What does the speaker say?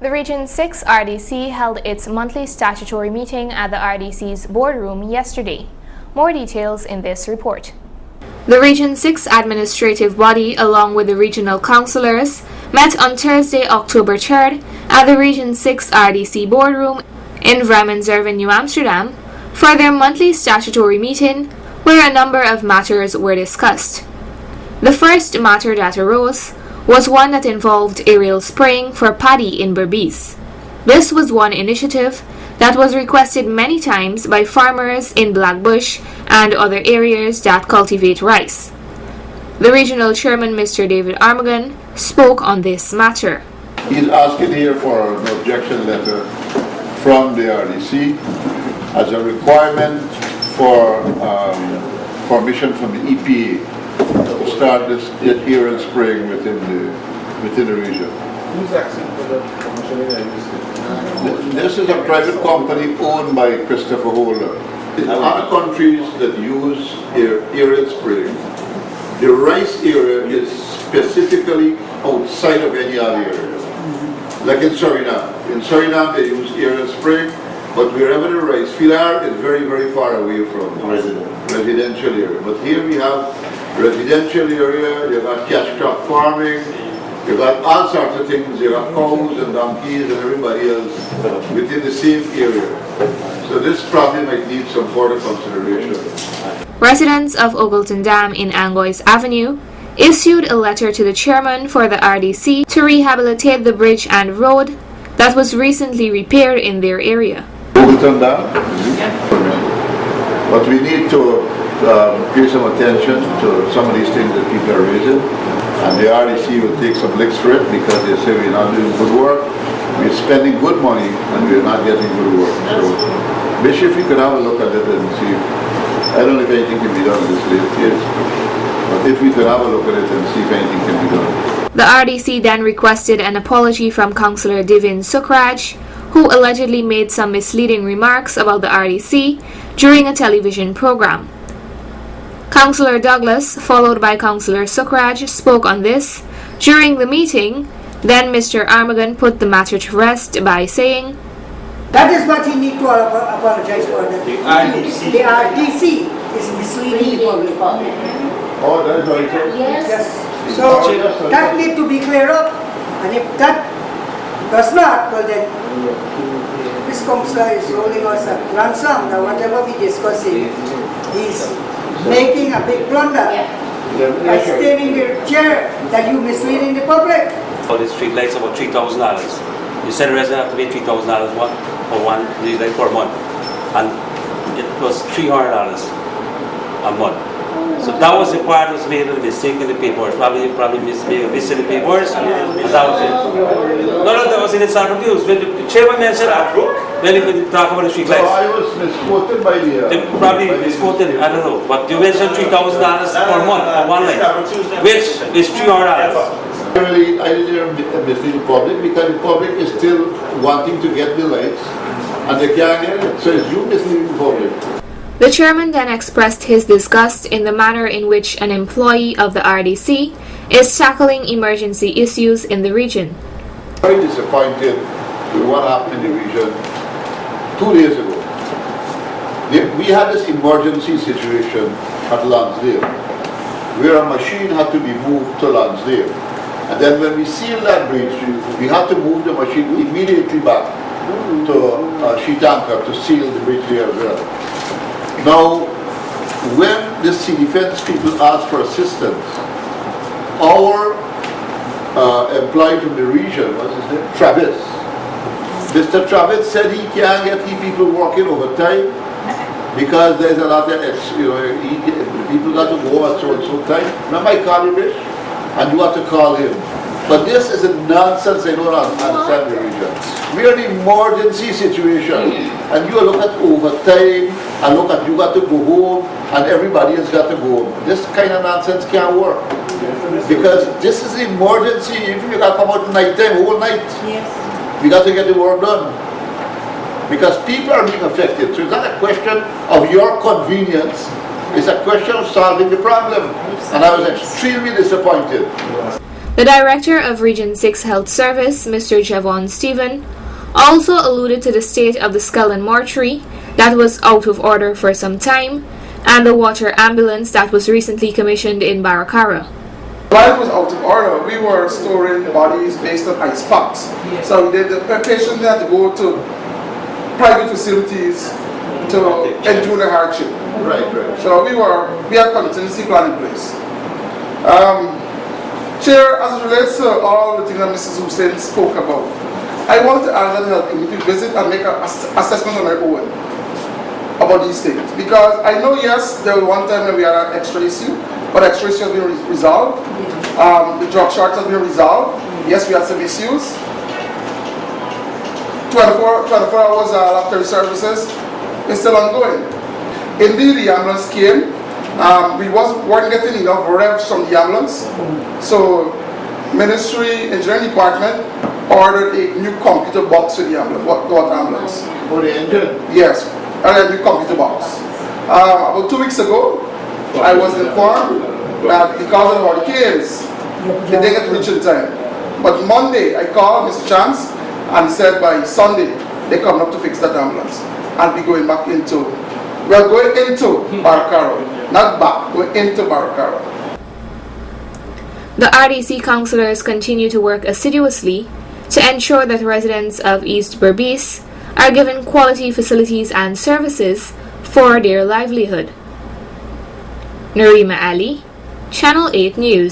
The Region 6 RDC held its monthly statutory meeting at the RDC's boardroom yesterday. More details in this report. The Region 6 administrative body, along with the regional councillors, met on Thursday, October 3rd at the Region 6 RDC boardroom in Vrijmenswerve, New Amsterdam, for their monthly statutory meeting, where a number of matters were discussed. The first matter that arose was one that involved aerial spraying for paddy in Berbice. This was one initiative that was requested many times by farmers in Blackbush and other areas that cultivate rice. The regional chairman, Mr. David Armagan, spoke on this matter. He's asking here for an objection letter from the RDC as a requirement for permission from the EPA to start this aerial spraying within the region. Who's asking for the permission in the This is a private company owned by Christopher Holder. In other countries that use aerial spraying, the rice area is specifically outside of any other area. Like in Suriname. In Suriname they use aerial spraying, but wherever the rice field are, it's very, very far away from residential area. But here we have residential area, you've got cash crop farming, you've got all sorts of things, you've got cows and donkeys and everybody else within the same area. So this probably might need some further consideration. Residents of Ogleton Dam in Angois Avenue issued a letter to the chairman for the RDC to rehabilitate the bridge and road that was recently repaired in their area. Ogleton Dam? But we need to pay some attention to some of these things that people are raising, and the RDC will take some licks for it because they say we're not doing good work, we're spending good money and we're not getting good work. So Bishop, you could have a look at it and see. I don't know if anything can be done in this late case, but if we could have a look at it and see if anything can be done. The RDC then requested an apology from Councillor Divin Sukraj, who allegedly made some misleading remarks about the RDC during a television program. Councillor Douglas, followed by Councillor Sukraj, spoke on this during the meeting. Then Mr. Armagan put the matter to rest by saying, "That is what he needs to apologize for. The RDC is misleading the public." Oh, that's what it is? Yes. So that needs to be cleared up, and if that does not, well then this councillor is holding us a ransom. Now whatever we discuss here, he's making a big blunder by stating the chair that you misleading the public. For the street lights about $3,000. You said the resident have to pay $3,000 for one street light per month, and it was $300 a month. So that was the part that was made a mistake in the papers. Probably missing the papers, and that was it. No, that was in the sample news. When the chairman mentioned when he talk about the street lights. So I was misquoted by the... They probably misquoted, I don't know, but you mentioned $3,000 per month for one light, which is $300. I didn't mislead the public because the public is still wanting to get the lights and they can't get it. So it's you misleading the public. The chairman then expressed his disgust in the manner in which an employee of the RDC is tackling emergency issues in the region. Very disappointed with what happened in the region 2 days ago. We had this emergency situation at Lansdale where a machine had to be moved to Lansdale. And then when we sealed that bridge, we had to move the machine immediately back to Shitanka to seal the bridge there as well. Now, when the sea defense people asked for assistance, our employee from the region, what's his name? Travis. Mr. Travis said he can't get people working overtime because there's a lot of, people got to go at so and so time. Remember I called you, Rich? And you have to call him. But this is a nonsense. I don't understand the region. We are in an emergency situation, and you look at overtime, and look at you got to go home, and everybody has got to go home. This kind of nonsense can't work. Because this is an emergency. If you got to come out night time, whole night, we got to get the work done. Because people are being affected. So it's not a question of your convenience. It's a question of solving the problem. And I was extremely disappointed. The Director of Region 6 Health Service, Mr. Javon Stephen, also alluded to the state of the Skellen mortuary that was out of order for some time and the water ambulance that was recently commissioned in Baracara. While it was out of order, we were storing bodies based on ice packs. So the patients had to go to private facilities to endure the hardship. Right. So we had contingency plan in place. Chair, as it relates to all the things that Mrs. Hussein spoke about, I want to ask the health committee to visit and make an assessment on my own about these things. Because I know, yes, there was one time when we had an extra issue, but extra issue has been resolved. The drug shortage has been resolved. Yes, we had some issues. 24 hours laboratory services is still ongoing. Indeed, the ambulance came. We weren't getting enough revs from the ambulance. So, Ministry Engineering Department ordered a new computer box for the ambulance, water ambulance. For the engine? Yes, a new computer box. About 2 weeks ago, I was informed that because of hurricanes, they didn't get reach in time. But Monday, I called Mr. Chance and said by Sunday, they come up to fix that ambulance. And we're going back into, we're going into Baracara, not back, we're into Baracara. The RDC councillors continue to work assiduously to ensure that residents of East Berbice are given quality facilities and services for their livelihood. Narima Ali, Channel 8 News.